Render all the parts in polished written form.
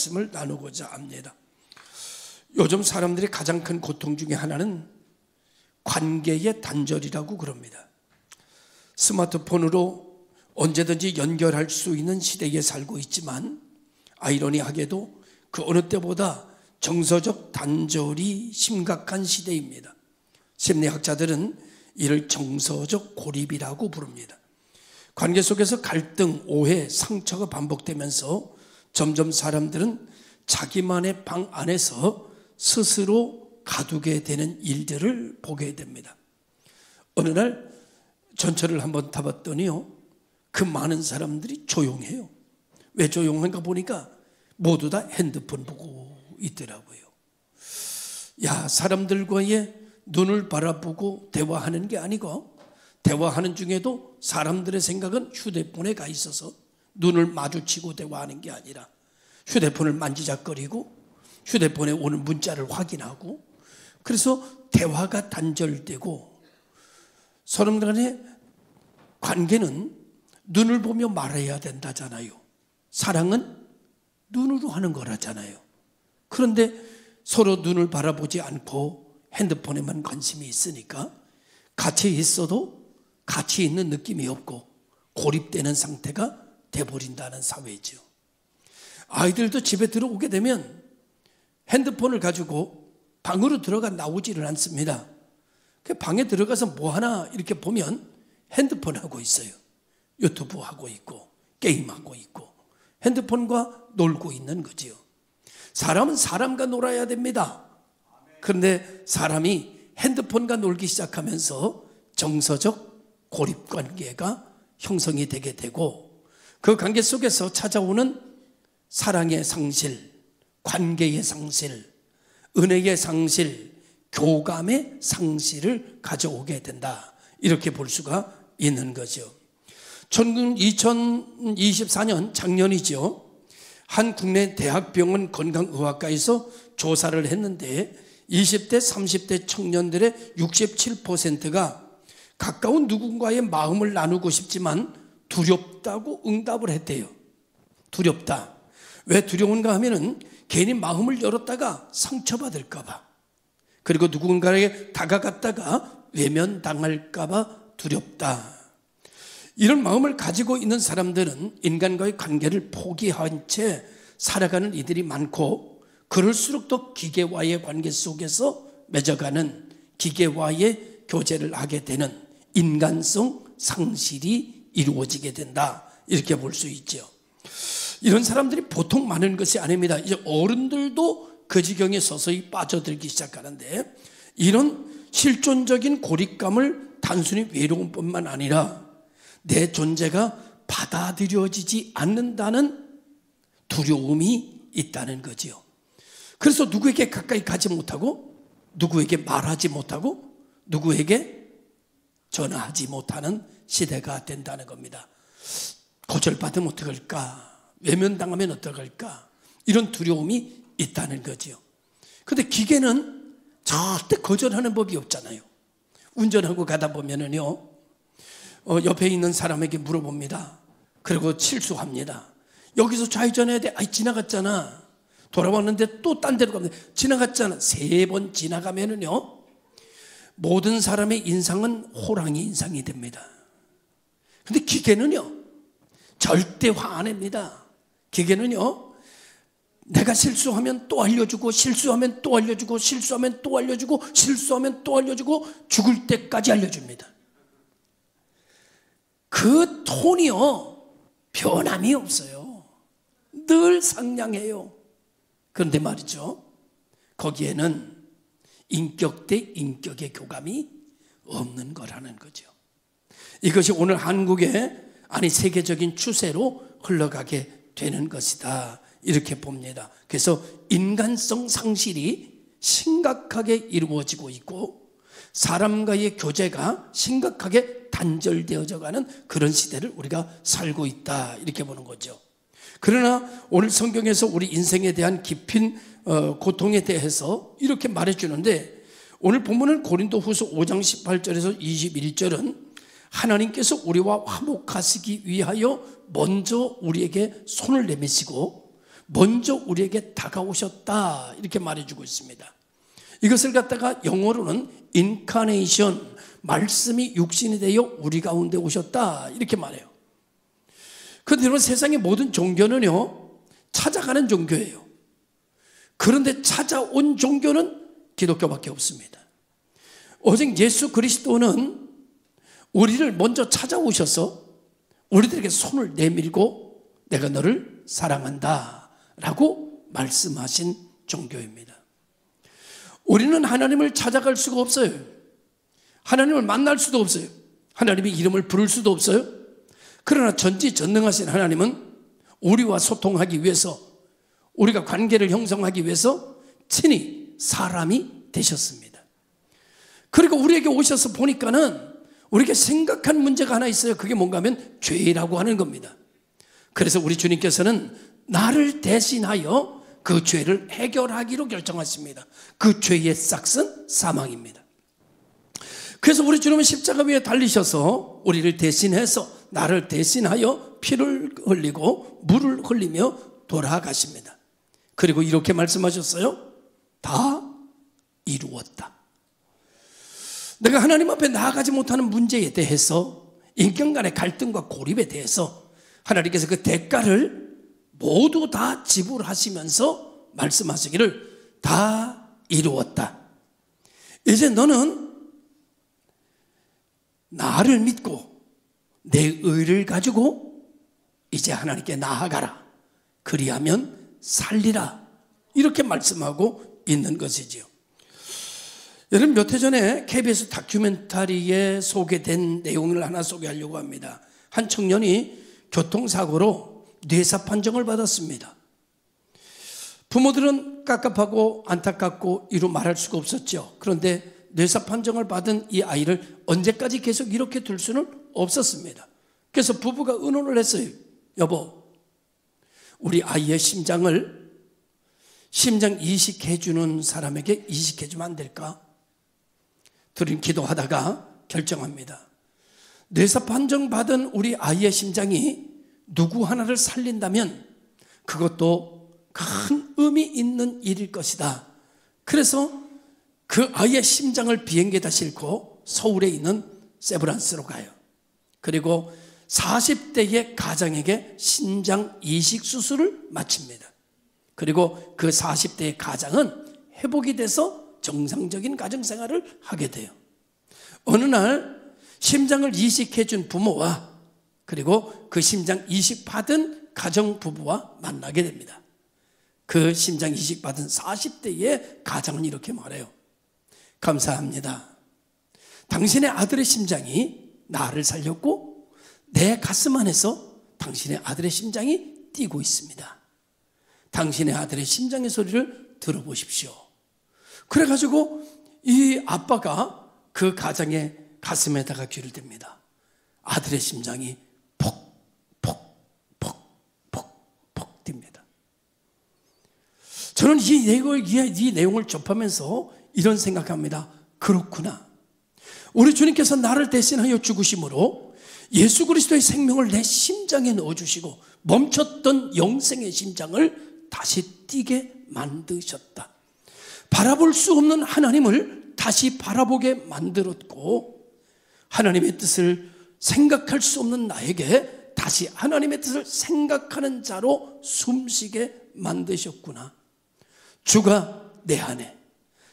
말씀을 나누고자 합니다. 요즘 사람들이 가장 큰 고통 중에 하나는 관계의 단절이라고 그럽니다. 스마트폰으로 언제든지 연결할 수 있는 시대에 살고 있지만 아이러니하게도 그 어느 때보다 정서적 단절이 심각한 시대입니다. 심리학자들은 이를 정서적 고립이라고 부릅니다. 관계 속에서 갈등, 오해, 상처가 반복되면서 점점 사람들은 자기만의 방 안에서 스스로 가두게 되는 일들을 보게 됩니다. 어느 날 전철을 한번 타봤더니요, 그 많은 사람들이 조용해요. 왜 조용한가 보니까 모두 다 핸드폰 보고 있더라고요. 야, 사람들과의 눈을 바라보고 대화하는 게 아니고, 대화하는 중에도 사람들의 생각은 휴대폰에 가 있어서 눈을 마주치고 대화하는 게 아니라 휴대폰을 만지작거리고 휴대폰에 오는 문자를 확인하고, 그래서 대화가 단절되고, 사람 간의 관계는 눈을 보며 말해야 된다잖아요. 사랑은 눈으로 하는 거라잖아요. 그런데 서로 눈을 바라보지 않고 핸드폰에만 관심이 있으니까 같이 있어도 같이 있는 느낌이 없고 고립되는 상태가 돼버린다는 사회죠. 아이들도 집에 들어오게 되면 핸드폰을 가지고 방으로 들어가 나오지를 않습니다. 방에 들어가서 뭐 하나 이렇게 보면 핸드폰 하고 있어요. 유튜브 하고 있고 게임하고 있고 핸드폰과 놀고 있는 거지요. 사람은 사람과 놀아야 됩니다. 그런데 사람이 핸드폰과 놀기 시작하면서 정서적 고립관계가 형성이 되게 되고, 그 관계 속에서 찾아오는 사랑의 상실, 관계의 상실, 은혜의 상실, 교감의 상실을 가져오게 된다, 이렇게 볼 수가 있는 거죠. 2024년 작년이죠. 한 국내 대학병원 건강의학과에서 조사를 했는데 20대 30대 청년들의 67%가 가까운 누군가의 마음을 나누고 싶지만 두렵다고 응답을 했대요. 두렵다. 왜 두려운가 하면은 괜히 마음을 열었다가 상처받을까 봐, 그리고 누군가에게 다가갔다가 외면당할까 봐 두렵다. 이런 마음을 가지고 있는 사람들은 인간과의 관계를 포기한 채 살아가는 이들이 많고, 그럴수록 더 기계와의 관계 속에서 맺어가는, 기계와의 교제를 하게 되는 인간성 상실이 이루어지게 된다, 이렇게 볼 수 있죠. 이런 사람들이 보통 많은 것이 아닙니다. 이제 어른들도 그 지경에 서서히 빠져들기 시작하는데, 이런 실존적인 고립감을 단순히 외로움뿐만 아니라 내 존재가 받아들여지지 않는다는 두려움이 있다는 거지요. 그래서 누구에게 가까이 가지 못하고, 누구에게 말하지 못하고, 누구에게 전화하지 못하는 시대가 된다는 겁니다. 거절받으면 어떡할까? 외면당하면 어떡할까? 이런 두려움이 있다는 거지요. 그런데 기계는 절대 거절하는 법이 없잖아요. 운전하고 가다 보면은요, 옆에 있는 사람에게 물어봅니다. 그리고 실수합니다. 여기서 좌회전해야 돼. 아이, 지나갔잖아. 돌아왔는데 또 딴 데로 가면 지나갔잖아. 3번 지나가면은요, 모든 사람의 인상은 호랑이 인상이 됩니다. 근데 기계는요, 절대 화 안 합니다. 기계는요, 내가 실수하면 또 알려주고, 실수하면 또 알려주고, 실수하면 또 알려주고, 실수하면 또 알려주고, 죽을 때까지 알려줍니다. 그 톤이요, 변함이 없어요. 늘 상냥해요. 그런데 말이죠, 거기에는 인격 대 인격의 교감이 없는 거라는 거죠. 이것이 오늘 한국의, 아니 세계적인 추세로 흘러가게 되는 것이다, 이렇게 봅니다. 그래서 인간성 상실이 심각하게 이루어지고 있고, 사람과의 교제가 심각하게 단절되어져 가는 그런 시대를 우리가 살고 있다, 이렇게 보는 거죠. 그러나 오늘 성경에서 우리 인생에 대한 깊은 고통에 대해서 이렇게 말해주는데, 오늘 본문은 고린도후서 5장 18절에서 21절은 하나님께서 우리와 화목하시기 위하여 먼저 우리에게 손을 내미시고 먼저 우리에게 다가오셨다 이렇게 말해주고 있습니다. 이것을 갖다가 영어로는 incarnation, 말씀이 육신이 되어 우리 가운데 오셨다 이렇게 말해요. 그런데 여러분, 세상의 모든 종교는요 찾아가는 종교예요. 그런데 찾아온 종교는 기독교밖에 없습니다. 오직 예수 그리스도는 우리를 먼저 찾아오셔서 우리들에게 손을 내밀고 내가 너를 사랑한다 라고 말씀하신 종교입니다. 우리는 하나님을 찾아갈 수가 없어요. 하나님을 만날 수도 없어요. 하나님의 이름을 부를 수도 없어요. 그러나 전지전능하신 하나님은 우리와 소통하기 위해서, 우리가 관계를 형성하기 위해서 친히 사람이 되셨습니다. 그리고 우리에게 오셔서 보니까는 우리에게 생각한 문제가 하나 있어요. 그게 뭔가 하면 죄라고 하는 겁니다. 그래서 우리 주님께서는 나를 대신하여 그 죄를 해결하기로 결정하십니다. 그 죄의 싹은 사망입니다. 그래서 우리 주님은 십자가 위에 달리셔서 우리를 대신해서, 나를 대신하여 피를 흘리고 물을 흘리며 돌아가십니다. 그리고 이렇게 말씀하셨어요. 다 이루었다. 내가 하나님 앞에 나아가지 못하는 문제에 대해서, 인간 간의 갈등과 고립에 대해서 하나님께서 그 대가를 모두 다 지불하시면서 말씀하시기를 다 이루었다. 이제 너는 나를 믿고 내 의를 가지고 이제 하나님께 나아가라. 그리하면 살리라. 이렇게 말씀하고 있는 것이지요. 여러분, 몇 해 전에 KBS 다큐멘터리에 소개된 내용을 하나 소개하려고 합니다. 한 청년이 교통사고로 뇌사 판정을 받았습니다. 부모들은 깝깝하고 안타깝고 이루 말할 수가 없었죠. 그런데 뇌사 판정을 받은 이 아이를 언제까지 계속 이렇게 둘 수는 없었습니다. 그래서 부부가 의논을 했어요. 여보, 우리 아이의 심장 이식해 주는 사람에게 이식해 주면 안 될까? 둘이 기도하다가 결정합니다. 뇌사 판정 받은 우리 아이의 심장이 누구 하나를 살린다면 그것도 큰 의미 있는 일일 것이다. 그래서 그 아이의 심장을 비행기에다 싣고 서울에 있는 세브란스로 가요. 그리고 40대의 가장에게 신장 이식 수술을 마칩니다. 그리고 그 40대의 가장은 회복이 돼서 정상적인 가정생활을 하게 돼요. 어느 날 심장을 이식해 준 부모와 그리고 그 심장 이식 받은 가정부부와 만나게 됩니다. 그 심장 이식 받은 40대의 가장은 이렇게 말해요. 감사합니다. 당신의 아들의 심장이 나를 살렸고 내 가슴 안에서 당신의 아들의 심장이 뛰고 있습니다. 당신의 아들의 심장의 소리를 들어보십시오. 그래가지고 이 아빠가 그 가장의 가슴에다가 귀를 댑니다. 아들의 심장이 퍽 뜁니다. 저는 이 내용을 접하면서 이런 생각합니다. 그렇구나. 우리 주님께서 나를 대신하여 죽으심으로 예수 그리스도의 생명을 내 심장에 넣어주시고 멈췄던 영생의 심장을 다시 뛰게 만드셨다. 바라볼 수 없는 하나님을 다시 바라보게 만들었고 하나님의 뜻을 생각할 수 없는 나에게 다시 하나님의 뜻을 생각하는 자로 숨쉬게 만드셨구나. 주가 내 안에,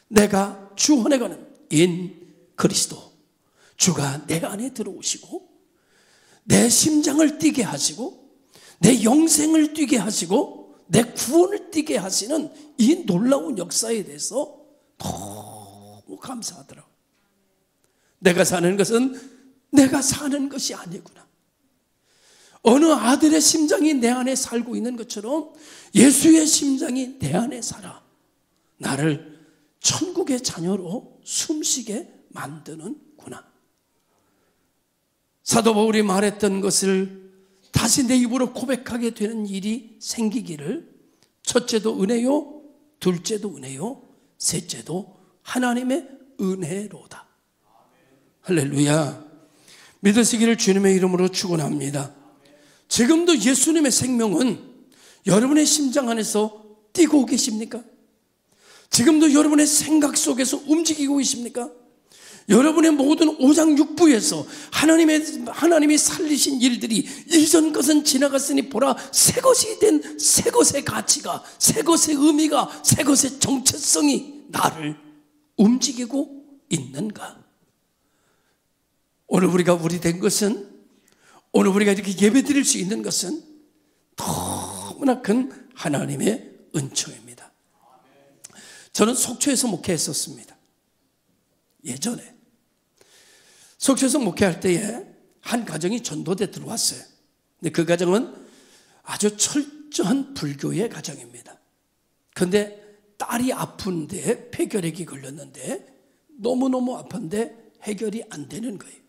내가 주 안에 가는 인 그리스도, 주가 내 안에 들어오시고 내 심장을 뛰게 하시고 내 영생을 뛰게 하시고 내 구원을 뛰게 하시는 이 놀라운 역사에 대해서 너무 감사하더라고요. 내가 사는 것은 내가 사는 것이 아니구나. 어느 아들의 심장이 내 안에 살고 있는 것처럼 예수의 심장이 내 안에 살아 나를 천국의 자녀로 숨쉬게 만드는구나. 사도 바울이 말했던 것을 다시 내 입으로 고백하게 되는 일이 생기기를 첫째도 은혜요, 둘째도 은혜요, 셋째도 하나님의 은혜로다. 할렐루야. 믿으시기를 주님의 이름으로 축원합니다. 지금도 예수님의 생명은 여러분의 심장 안에서 뛰고 계십니까? 지금도 여러분의 생각 속에서 움직이고 계십니까? 여러분의 모든 오장육부에서 하나님이 살리신 일들이 이전 것은 지나갔으니 보라 새 것이 된 새 것의 가치가, 새 것의 의미가, 새 것의 정체성이 나를 움직이고 있는가? 오늘 우리가 우리 된 것은, 오늘 우리가 이렇게 예배 드릴 수 있는 것은 너무나 큰 하나님의 은총입니다. 저는 속초에서 목회했었습니다. 예전에 속초에서 목회할 때에 한 가정이 전도대 들어왔어요. 근데 그 가정은 아주 철저한 불교의 가정입니다. 그런데 딸이 아픈데 폐결핵이 걸렸는데 너무너무 아픈데 해결이 안 되는 거예요.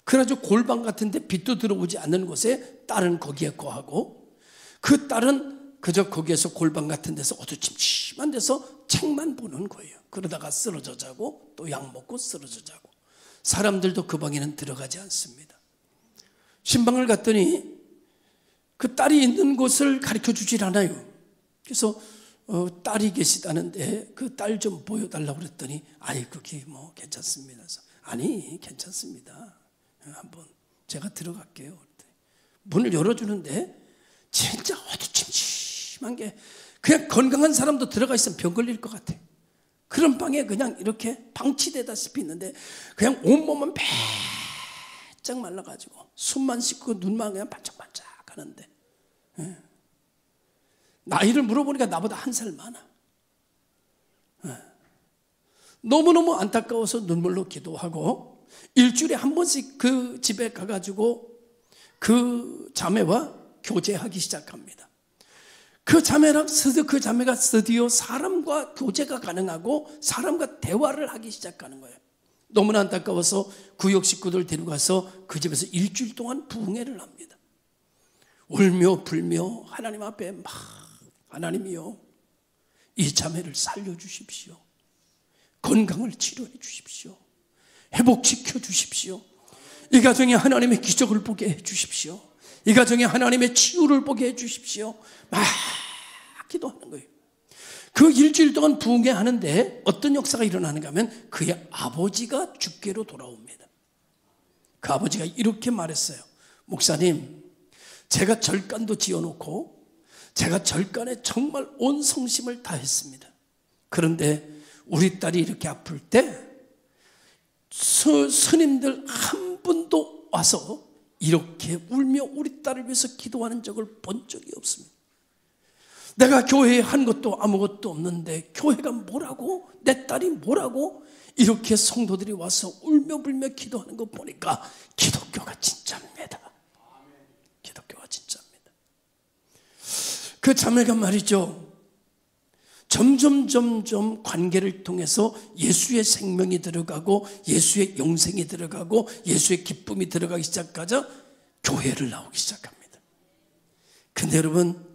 그래가지고 골방 같은데 빛도 들어오지 않는 곳에 딸은 거기에 거하고, 그 딸은 그저 거기에서 골방 같은 데서 어두침침한 데서 책만 보는 거예요. 그러다가 쓰러져 자고 또 약 먹고 쓰러져 자고, 사람들도 그 방에는 들어가지 않습니다. 신방을 갔더니 그 딸이 있는 곳을 가르쳐 주질 않아요. 그래서 딸이 계시다는데 그 딸 좀 보여달라고 그랬더니 아이 그게 뭐 괜찮습니다. 그래서 아니 괜찮습니다. 한번 제가 들어갈게요. 문을 열어주는데 진짜 어두침침한 게, 그냥 건강한 사람도 들어가 있으면 병 걸릴 것 같아. 그런 방에 그냥 이렇게 방치되다시피 있는데 그냥 온몸은 바짝 말라가지고 숨만 씻고 눈만 그냥 반짝반짝 하는데, 나이를 물어보니까 나보다 한 살 많아. 너무너무 안타까워서 눈물로 기도하고 일주일에 한 번씩 그 집에 가가지고 그 자매와 교제하기 시작합니다. 그 자매가 드디어 사람과 교제가 가능하고 사람과 대화를 하기 시작하는 거예요. 너무나 안타까워서 구역 식구들 데려가서 그 집에서 일주일 동안 부흥회를 합니다. 울며 불며 하나님 앞에 막, 하나님이요, 이 자매를 살려주십시오. 건강을 치료해 주십시오. 회복시켜 주십시오. 이 가정에 하나님의 기적을 보게 해 주십시오. 이 가정에 하나님의 치유를 보게 해 주십시오. 막 기도하는 거예요. 그 일주일 동안 부흥회 하는데 어떤 역사가 일어나는가 하면 그의 아버지가 죽게로 돌아옵니다. 그 아버지가 이렇게 말했어요. 목사님, 제가 절간도 지어놓고 제가 절간에 정말 온 성심을 다했습니다. 그런데 우리 딸이 이렇게 아플 때 스님들 한 분도 와서 이렇게 울며 우리 딸을 위해서 기도하는 적을 본 적이 없습니다. 내가 교회에 한 것도 아무것도 없는데 교회가 뭐라고, 내 딸이 뭐라고 이렇게 성도들이 와서 울며 불며 기도하는 거 보니까 기독교가 진짜입니다. 기독교가 진짜입니다. 그 자매가 말이죠, 점점 관계를 통해서 예수의 생명이 들어가고 예수의 영생이 들어가고 예수의 기쁨이 들어가기 시작하자 교회를 나오기 시작합니다. 근데 여러분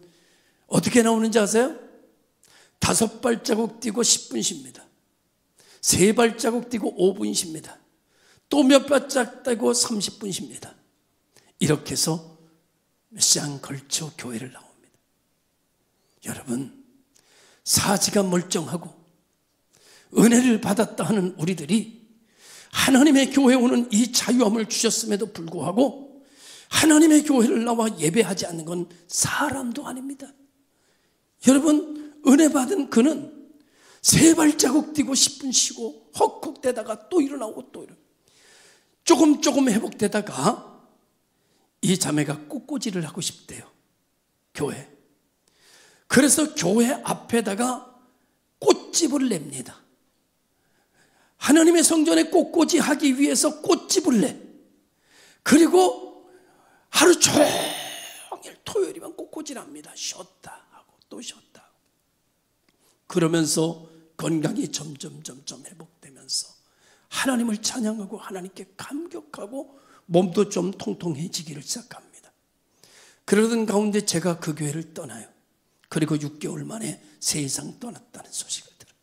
어떻게 나오는지 아세요? 5발자국 뛰고 10분 쉽니다. 3발자국 뛰고 5분 쉽니다. 또 몇 발자국 뛰고 30분 쉽니다. 이렇게 해서 몇 시간 걸쳐 교회를 나옵니다. 여러분, 사지가 멀쩡하고 은혜를 받았다 하는 우리들이 하나님의 교회에 오는 이 자유함을 주셨음에도 불구하고 하나님의 교회를 나와 예배하지 않는 건 사람도 아닙니다. 여러분, 은혜 받은 그는 3발자국 뛰고 10분 쉬고 헉헉대다가 또 일어나고 또 일어나고 조금 회복되다가 이 자매가 꽃꽂이를 하고 싶대요. 교회. 그래서 교회 앞에다가 꽃집을 냅니다. 하나님의 성전에 꽃꽂이 하기 위해서 꽃집을 내. 그리고 하루 종일 토요일이면 꽃꽂이를 합니다. 쉬었다 하고 또 쉬었다 하고. 그러면서 건강이 점점 회복되면서 하나님을 찬양하고 하나님께 감격하고 몸도 좀 통통해지기를 시작합니다. 그러던 가운데 제가 그 교회를 떠나요. 그리고 6개월 만에 세상 떠났다는 소식을 들어요.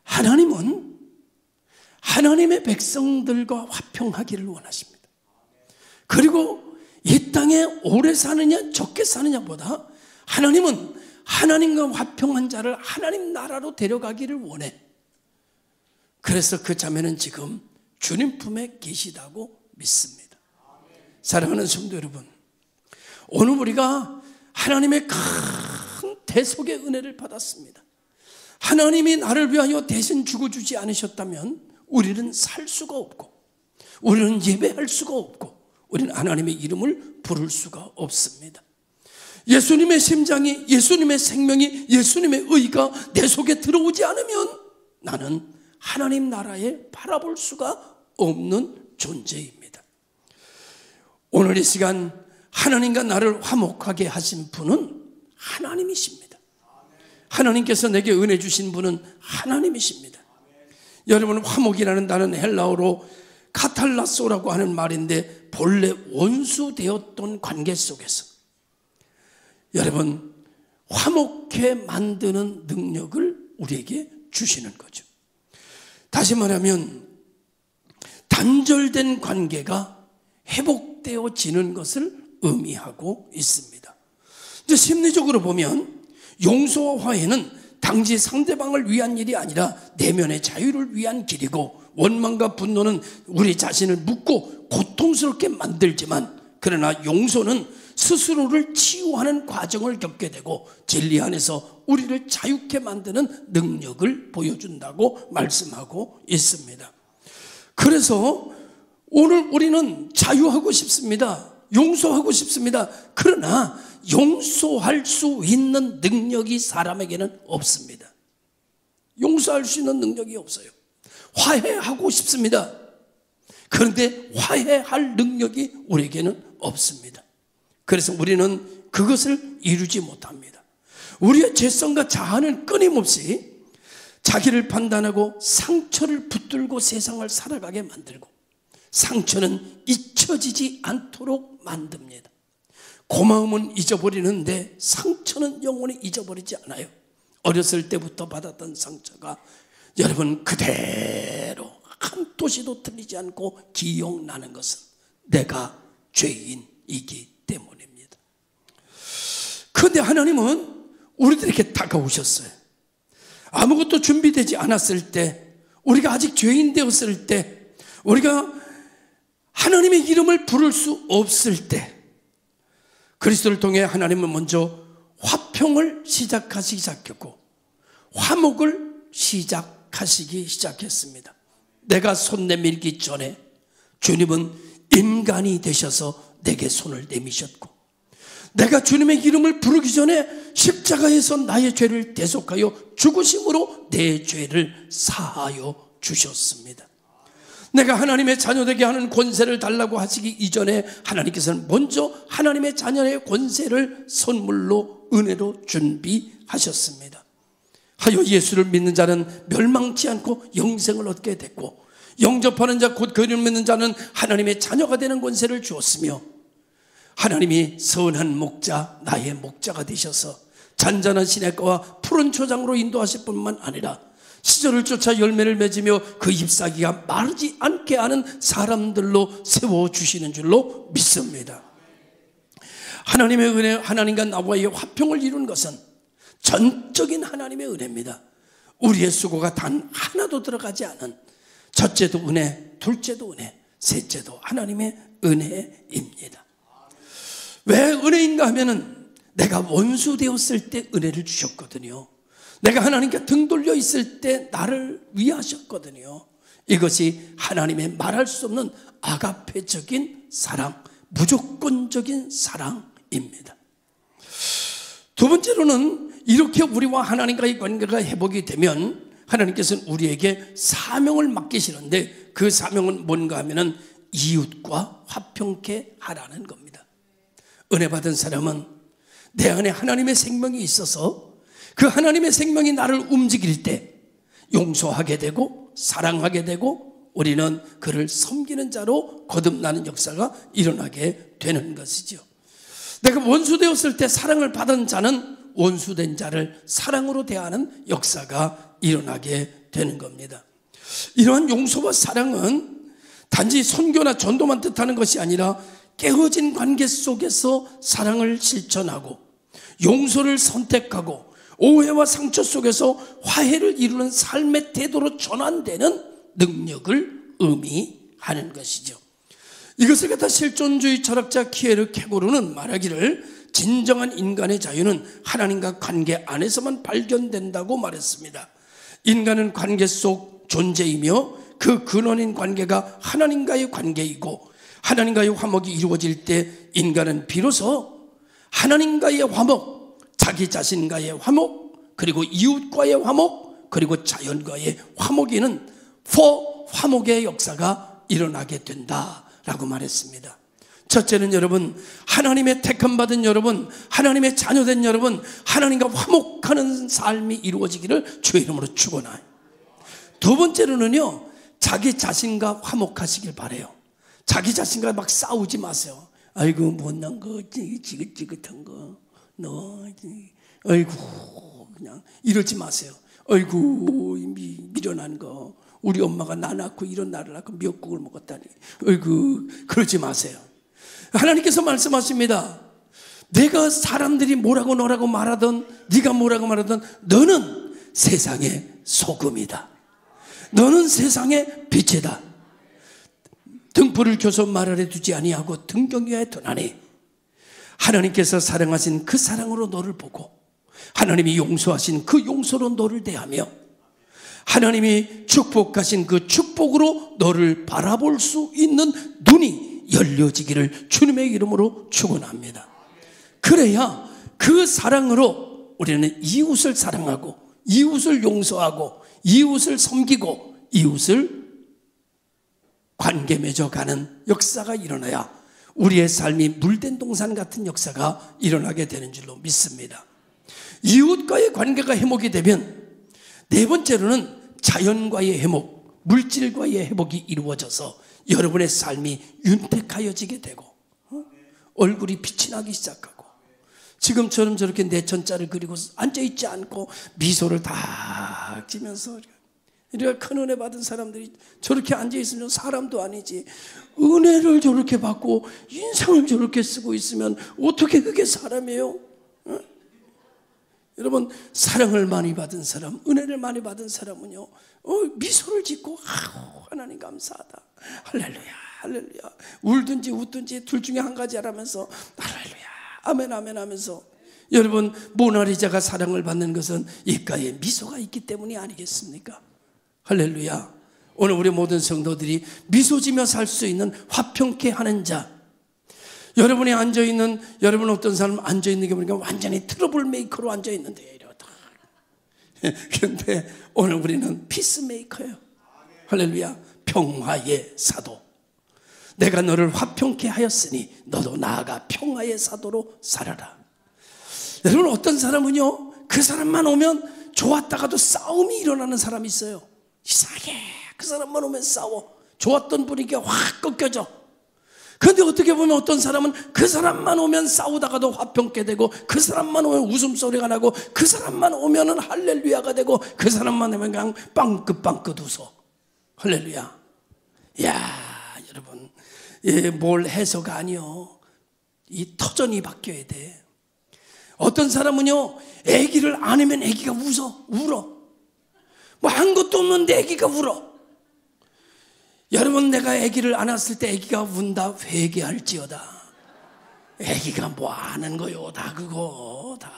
하나님은 하나님의 백성들과 화평하기를 원하십니다. 그리고 이 땅에 오래 사느냐 적게 사느냐보다 하나님은 하나님과 화평한 자를 하나님 나라로 데려가기를 원해. 그래서 그 자매는 지금 주님 품에 계시다고 믿습니다. 사랑하는 성도 여러분, 오늘 우리가 하나님의 큰 대속의 은혜를 받았습니다. 하나님이 나를 위하여 대신 죽어주지 않으셨다면 우리는 살 수가 없고, 우리는 예배할 수가 없고, 우리는 하나님의 이름을 부를 수가 없습니다. 예수님의 심장이, 예수님의 생명이, 예수님의 의가 내 속에 들어오지 않으면 나는 하나님 나라에 바라볼 수가 없는 존재입니다. 오늘 이 시간 하나님과 나를 화목하게 하신 분은 하나님이십니다. 하나님께서 내게 은혜 주신 분은 하나님이십니다. 여러분, 화목이라는 단어는 헬라어로 카탈라소라고 하는 말인데 본래 원수되었던 관계 속에서 여러분 화목해 만드는 능력을 우리에게 주시는 거죠. 다시 말하면 단절된 관계가 회복되어지는 것을 의미하고 있습니다. 이제 심리적으로 보면 용서와 화해는 단지 상대방을 위한 일이 아니라 내면의 자유를 위한 길이고, 원망과 분노는 우리 자신을 묻고 고통스럽게 만들지만, 그러나 용서는 스스로를 치유하는 과정을 겪게 되고 진리 안에서 우리를 자유케 만드는 능력을 보여준다고 말씀하고 있습니다. 그래서 오늘 우리는 자유하고 싶습니다. 용서하고 싶습니다. 그러나 용서할 수 있는 능력이 사람에게는 없습니다. 용서할 수 있는 능력이 없어요. 화해하고 싶습니다. 그런데 화해할 능력이 우리에게는 없습니다. 그래서 우리는 그것을 이루지 못합니다. 우리의 죄성과 자아는 끊임없이 자기를 판단하고 상처를 붙들고 세상을 살아가게 만들고, 상처는 잊혀지지 않도록 만듭니다. 고마움은 잊어버리는데 상처는 영원히 잊어버리지 않아요. 어렸을 때부터 받았던 상처가 여러분 그대로 한 토시도 틀리지 않고 기억나는 것은 내가 죄인이기 때문입니다. 그런데 하나님은 우리들에게 다가오셨어요. 아무것도 준비되지 않았을 때, 우리가 아직 죄인 되었을 때, 우리가 하나님의 이름을 부를 수 없을 때, 그리스도를 통해 하나님은 먼저 화평을 시작하시기 시작했고 화목을 시작하시기 시작했습니다. 내가 손 내밀기 전에 주님은 인간이 되셔서 내게 손을 내미셨고, 내가 주님의 이름을 부르기 전에 십자가에서 나의 죄를 대속하여 죽으심으로 내 죄를 사하여 주셨습니다. 내가 하나님의 자녀 되게 하는 권세를 달라고 하시기 이전에 하나님께서는 먼저 하나님의 자녀의 권세를 선물로, 은혜로 준비하셨습니다. 하여 예수를 믿는 자는 멸망치 않고 영생을 얻게 됐고, 영접하는 자 곧 그를 믿는 자는 하나님의 자녀가 되는 권세를 주었으며, 하나님이 선한 목자, 나의 목자가 되셔서 잔잔한 시냇가와 푸른 초장으로 인도하실 뿐만 아니라 시절을 쫓아 열매를 맺으며 그 잎사귀가 마르지 않게 하는 사람들로 세워주시는 줄로 믿습니다. 하나님의 은혜, 하나님과 나와의 화평을 이룬 것은 전적인 하나님의 은혜입니다. 우리의 수고가 단 하나도 들어가지 않은 첫째도 은혜, 둘째도 은혜, 셋째도 하나님의 은혜입니다. 왜 은혜인가 하면은 내가 원수 되었을 때 은혜를 주셨거든요. 내가 하나님께 등 돌려 있을 때 나를 위하셨거든요. 이것이 하나님의 말할 수 없는 아가페적인 사랑, 무조건적인 사랑입니다. 두 번째로는 이렇게 우리와 하나님과의 관계가 회복이 되면 하나님께서는 우리에게 사명을 맡기시는데, 그 사명은 뭔가 하면은 이웃과 화평케 하라는 겁니다. 은혜 받은 사람은 내 안에 하나님의 생명이 있어서 그 하나님의 생명이 나를 움직일 때 용서하게 되고 사랑하게 되고 우리는 그를 섬기는 자로 거듭나는 역사가 일어나게 되는 것이죠. 내가 원수되었을 때 사랑을 받은 자는 원수된 자를 사랑으로 대하는 역사가 일어나게 되는 겁니다. 이러한 용서와 사랑은 단지 선교나 전도만 뜻하는 것이 아니라 깨어진 관계 속에서 사랑을 실천하고 용서를 선택하고 오해와 상처 속에서 화해를 이루는 삶의 태도로 전환되는 능력을 의미하는 것이죠. 이것을 갖다 실존주의 철학자 키에르 케고르는 말하기를 진정한 인간의 자유는 하나님과 관계 안에서만 발견된다고 말했습니다. 인간은 관계 속 존재이며 그 근원인 관계가 하나님과의 관계이고 하나님과의 화목이 이루어질 때 인간은 비로소 하나님과의 화목, 자기 자신과의 화목, 그리고 이웃과의 화목, 그리고 자연과의 화목이는 화목의 역사가 일어나게 된다라고 말했습니다. 첫째는 여러분, 하나님의 택함받은 여러분, 하나님의 자녀된 여러분, 하나님과 화목하는 삶이 이루어지기를 주의 이름으로 축원하요. 두 번째로는요, 자기 자신과 화목하시길 바라요. 자기 자신과 막 싸우지 마세요. 아이고 못난 거, 지긋지긋한 거, 너, 아이고 그냥 이러지 마세요. 아이고 미련한 거, 우리 엄마가 나 낳고 이런 나를 낳고 미역국을 먹었다니, 아이고 그러지 마세요. 하나님께서 말씀하십니다. 내가 사람들이 뭐라고 너라고 말하든 네가 뭐라고 말하든 너는 세상의 소금이다. 너는 세상의 빛이다. 등불을 켜서 말 아래 두지 아니하고 등경 위에 두나니 하나님께서 사랑하신 그 사랑으로 너를 보고 하나님이 용서하신 그 용서로 너를 대하며 하나님이 축복하신 그 축복으로 너를 바라볼 수 있는 눈이 열려지기를 주님의 이름으로 축원합니다. 그래야 그 사랑으로 우리는 이웃을 사랑하고 이웃을 용서하고 이웃을 섬기고 이웃을 관계 맺어가는 역사가 일어나야 우리의 삶이 물된 동산 같은 역사가 일어나게 되는 줄로 믿습니다. 이웃과의 관계가 회복이 되면 네 번째로는 자연과의 회복, 물질과의 회복이 이루어져서 여러분의 삶이 윤택하여지게 되고 얼굴이 빛이 나기 시작하고 지금처럼 저렇게 내천자를 그리고 앉아있지 않고 미소를 다 지면서 우리가 큰 은혜 받은 사람들이 저렇게 앉아있으면 사람도 아니지, 은혜를 저렇게 받고 인상을 저렇게 쓰고 있으면 어떻게 그게 사람이에요? 어? 여러분, 사랑을 많이 받은 사람, 은혜를 많이 받은 사람은요, 미소를 짓고 하나님 감사하다, 할렐루야 할렐루야, 울든지 웃든지 둘 중에 한 가지 하라면서 할렐루야 아멘 아멘 하면서, 여러분, 모나리자가 사랑을 받는 것은 입가에 미소가 있기 때문이 아니겠습니까? 할렐루야. 오늘 우리 모든 성도들이 미소지며 살 수 있는 화평케 하는 자, 여러분이 앉아있는, 여러분 어떤 사람 앉아있는 게 보니까 완전히 트러블 메이커로 앉아있는데 이러다. 그런데 오늘 우리는 피스메이커예요. 할렐루야. 평화의 사도. 내가 너를 화평케 하였으니 너도 나아가 평화의 사도로 살아라. 여러분, 어떤 사람은요, 그 사람만 오면 좋았다가도 싸움이 일어나는 사람이 있어요. 이상하게 그 사람만 오면 싸워. 좋았던 분위기가 확 꺾여져. 그런데 어떻게 보면 어떤 사람은 그 사람만 오면 싸우다가도 화평케 되고, 그 사람만 오면 웃음소리가 나고, 그 사람만 오면 할렐루야가 되고, 그 사람만 오면 그냥 빵긋빵긋 웃어. 할렐루야. 야, 여러분, 뭘 해서가 아니요, 이 터전이 바뀌어야 돼. 어떤 사람은요, 아기를 안으면 아기가 울어. 뭐 한 것도 없는데 아기가 울어. 여러분, 내가 아기를 안았을 때 아기가 운다 회개할지어다. 아기가 뭐 아는 거요, 다 그거 다.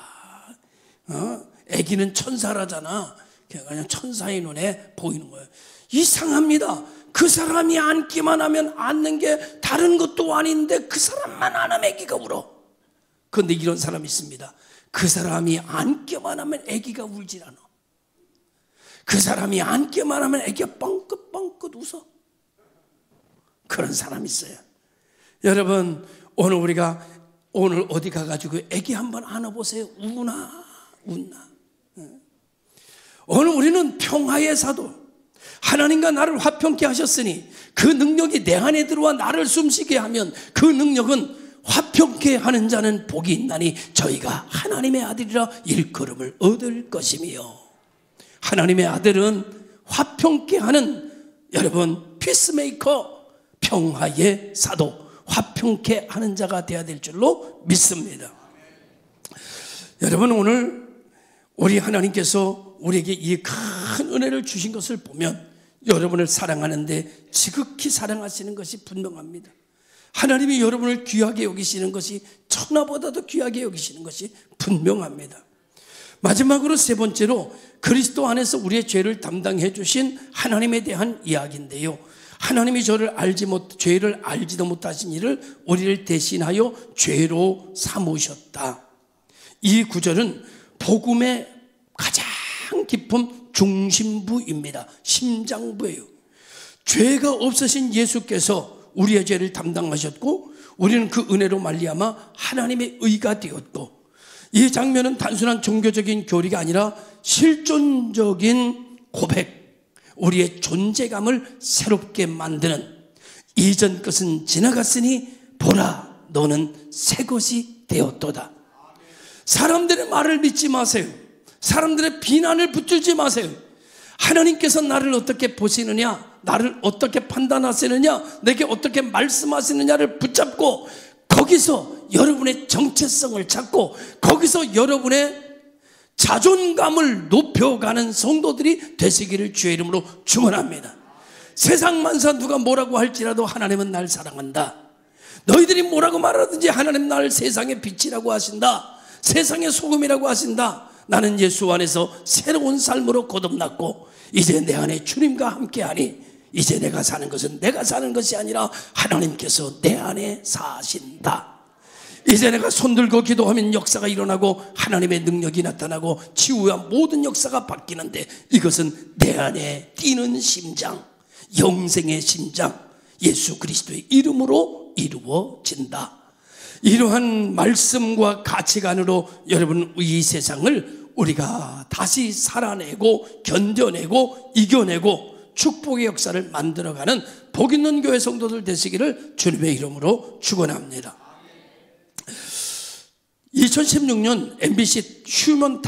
아기는 천사라잖아. 그냥 천사의 눈에 보이는 거예요. 이상합니다. 그 사람이 안기만 하면 안는 게 다른 것도 아닌데 그 사람만 안으면 아기가 울어. 그런데 이런 사람이 있습니다. 그 사람이 안기만 하면 아기가 울질 않아. 그 사람이 안기만 하면 아기가 뻥긋뻥긋 웃어. 그런 사람이 있어요. 여러분, 오늘 우리가 오늘 어디 가가지고 아기 한번 안아보세요. 웃나. 오늘 우리는 평화의 사도, 하나님과 나를 화평케 하셨으니 그 능력이 내 안에 들어와 나를 숨쉬게 하면 그 능력은 화평케 하는 자는 복이 있나니 저희가 하나님의 아들이라 일컬음을 얻을 것이며, 하나님의 아들은 화평케 하는, 여러분, 피스메이커, 평화의 사도, 화평케 하는 자가 되어야 될 줄로 믿습니다. 여러분, 오늘 우리 하나님께서 우리에게 이 큰 은혜를 주신 것을 보면 여러분을 사랑하는데 지극히 사랑하시는 것이 분명합니다. 하나님이 여러분을 귀하게 여기시는 것이 천하보다도 귀하게 여기시는 것이 분명합니다. 마지막으로 세 번째로 그리스도 안에서 우리의 죄를 담당해 주신 하나님에 대한 이야기인데요. 하나님이 죄를 알지도 못하신 이를 우리를 대신하여 죄로 삼으셨다. 이 구절은 복음의 가장 깊은 중심부입니다. 심장부예요. 죄가 없으신 예수께서 우리의 죄를 담당하셨고 우리는 그 은혜로 말미암아 하나님의 의가 되었고, 이 장면은 단순한 종교적인 교리가 아니라 실존적인 고백, 우리의 존재감을 새롭게 만드는, 이전 것은 지나갔으니 보라 너는 새 것이 되었도다. 사람들의 말을 믿지 마세요. 사람들의 비난을 붙들지 마세요. 하나님께서 나를 어떻게 보시느냐, 나를 어떻게 판단하시느냐, 내게 어떻게 말씀하시느냐를 붙잡고 거기서 여러분의 정체성을 찾고 거기서 여러분의 자존감을 높여가는 성도들이 되시기를 주의 이름으로 축원합니다. 세상 만사 누가 뭐라고 할지라도 하나님은 날 사랑한다. 너희들이 뭐라고 말하든지 하나님 나를 세상의 빛이라고 하신다. 세상의 소금이라고 하신다. 나는 예수 안에서 새로운 삶으로 거듭났고 이제 내 안에 주님과 함께하니 이제 내가 사는 것은 내가 사는 것이 아니라 하나님께서 내 안에 사신다. 이제 내가 손들고 기도하면 역사가 일어나고 하나님의 능력이 나타나고 치유와 모든 역사가 바뀌는데 이것은 내 안에 뛰는 심장, 영생의 심장, 예수 그리스도의 이름으로 이루어진다. 이러한 말씀과 가치관으로 여러분, 이 세상을 우리가 다시 살아내고 견뎌내고 이겨내고 축복의 역사를 만들어가는 복 있는 교회 성도들 되시기를 주님의 이름으로 축원합니다. 2016년 MBC 휴먼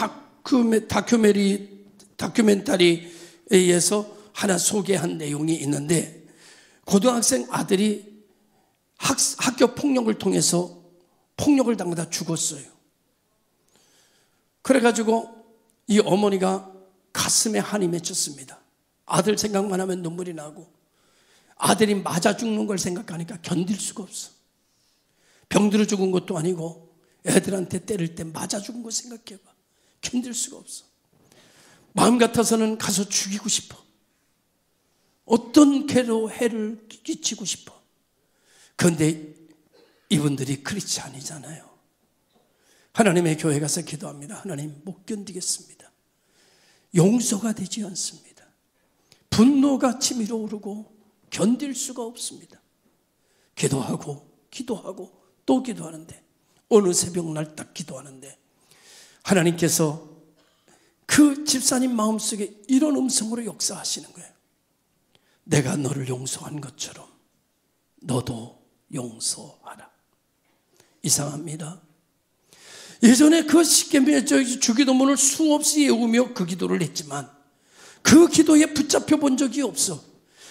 다큐멘터리에 의해서 하나 소개한 내용이 있는데, 고등학생 아들이 학교 폭력을 통해서 폭력을 당하다 죽었어요. 그래가지고 이 어머니가 가슴에 한이 맺혔습니다. 아들 생각만 하면 눈물이 나고 아들이 맞아 죽는 걸 생각하니까 견딜 수가 없어. 병들어 죽은 것도 아니고 애들한테 때릴 때 맞아 죽은 거 생각해봐. 견딜 수가 없어. 마음 같아서는 가서 죽이고 싶어. 어떤 개로 해를 끼치고 싶어. 그런데 이분들이 크리스찬이잖아요. 하나님의 교회 가서 기도합니다. 하나님, 못 견디겠습니다. 용서가 되지 않습니다. 분노가 치밀어 오르고 견딜 수가 없습니다. 기도하고 또 기도하는데 어느 새벽날 딱 기도하는데 하나님께서 그 집사님 마음속에 이런 음성으로 역사하시는 거예요. 내가 너를 용서한 것처럼 너도 용서하라. 이상합니다. 예전에 그 주기도문을 수없이 외우며 그 기도를 했지만 그 기도에 붙잡혀 본 적이 없어.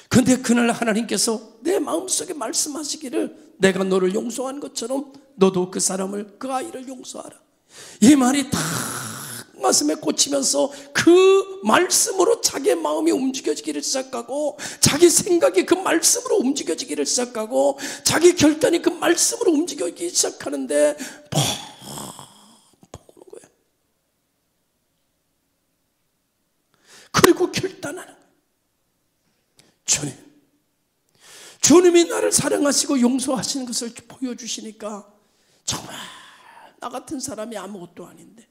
그런데 그날 하나님께서 내 마음속에 말씀하시기를 내가 너를 용서한 것처럼 너도 그 사람을, 그 아이를 용서하라. 이 말이 딱 가슴에 꽂히면서 그 말씀으로 자기의 마음이 움직여지기를 시작하고 자기 생각이 그 말씀으로 움직여지기를 시작하고 자기 결단이 그 말씀으로 움직여지기 시작하는데 펑 오는 거예요. 그리고 결단하는 거예요. 주님이 나를 사랑하시고 용서하시는 것을 보여주시니까 정말 나 같은 사람이 아무것도 아닌데,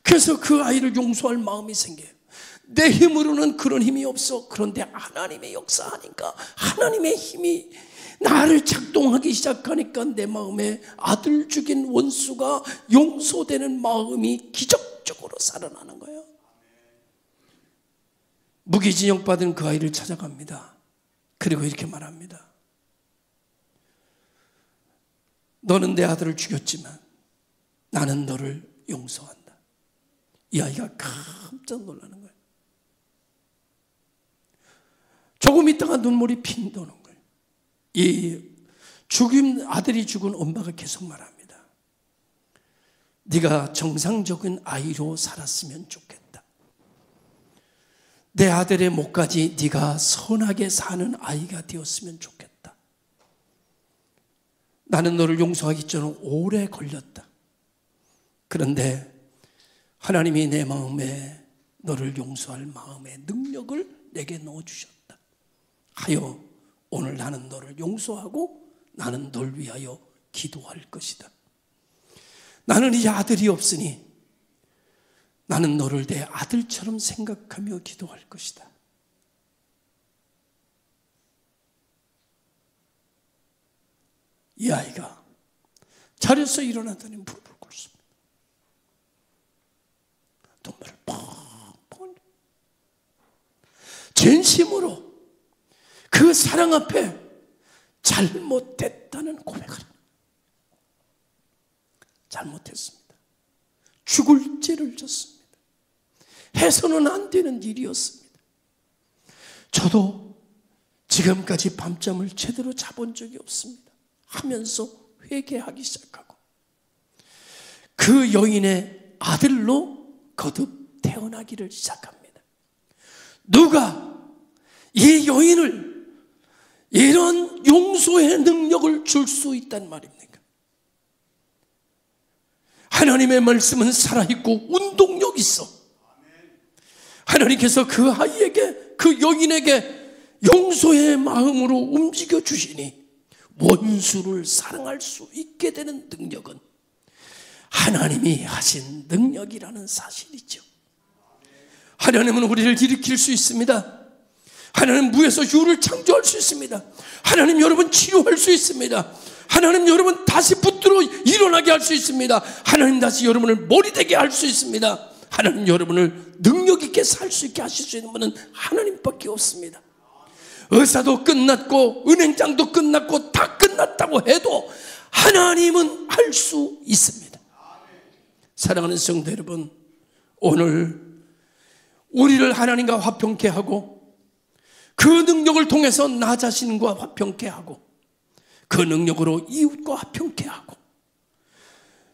그래서 그 아이를 용서할 마음이 생겨요. 내 힘으로는 그런 힘이 없어. 그런데 하나님의 역사하니까, 하나님의 힘이 나를 작동하기 시작하니까 내 마음에 아들 죽인 원수가 용서되는 마음이 기적적으로 살아나는 거예요. 무기징역받은 그 아이를 찾아갑니다. 그리고 이렇게 말합니다. 너는 내 아들을 죽였지만 나는 너를 용서한다. 이 아이가 깜짝 놀라는 거예요. 조금 있다가 눈물이 핑 도는 거예요. 이 아들이 죽은 엄마가 계속 말합니다. 네가 정상적인 아이로 살았으면 좋겠다. 내 아들의 목까지 네가 선하게 사는 아이가 되었으면 좋겠다. 나는 너를 용서하기 전에 오래 걸렸다. 그런데 하나님이 내 마음에 너를 용서할 마음의 능력을 내게 넣어주셨다. 하여 오늘 나는 너를 용서하고 나는 널 위하여 기도할 것이다. 나는 이제 아들이 없으니 나는 너를 내 아들처럼 생각하며 기도할 것이다. 이 아이가 자려서 일어나더니 무릎을 꿇습니다. 눈물을 펑펑 진심으로 그 사랑 앞에 잘못됐다는 고백을 합니다. 잘못했습니다. 죽을 죄를 졌습니다. 해서는 안 되는 일이었습니다. 저도 지금까지 밤잠을 제대로 자본 적이 없습니다. 하면서 회개하기 시작하고 그 여인의 아들로 거듭 태어나기를 시작합니다. 누가 이 여인을 이런 용서의 능력을 줄 수 있단 말입니까? 하나님의 말씀은 살아있고 운동력 있어. 하나님께서 그 아이에게, 그 여인에게 용서의 마음으로 움직여 주시니 원수를 사랑할 수 있게 되는 능력은 하나님이 하신 능력이라는 사실이죠. 하나님은 우리를 일으킬 수 있습니다. 하나님 무에서 유를 창조할 수 있습니다. 하나님 여러분 치료할 수 있습니다. 하나님 여러분 다시 붙들어 일어나게 할 수 있습니다. 하나님 다시 여러분을 머리되게 할 수 있습니다. 하나님 여러분을 능력 있게 살 수 있게 하실 수 있는 분은 하나님밖에 없습니다. 의사도 끝났고 은행장도 끝났고 다 끝났다고 해도 하나님은 할 수 있습니다. 사랑하는 성도 여러분, 오늘 우리를 하나님과 화평케 하고 그 능력을 통해서 나 자신과 화평케 하고 그 능력으로 이웃과 화평케 하고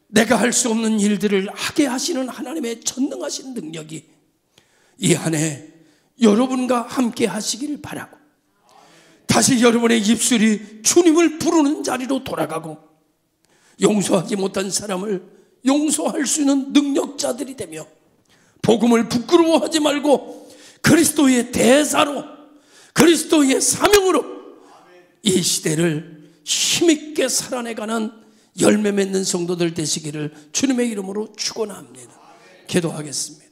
내가 할 수 없는 일들을 하게 하시는 하나님의 전능하신 능력이 이 안에 여러분과 함께 하시기를 바라고 다시 여러분의 입술이 주님을 부르는 자리로 돌아가고 용서하지 못한 사람을 용서할 수 있는 능력자들이 되며 복음을 부끄러워하지 말고 그리스도의 대사로 그리스도의 사명으로 이 시대를 힘있게 살아내가는 열매 맺는 성도들 되시기를 주님의 이름으로 축원합니다. 기도하겠습니다.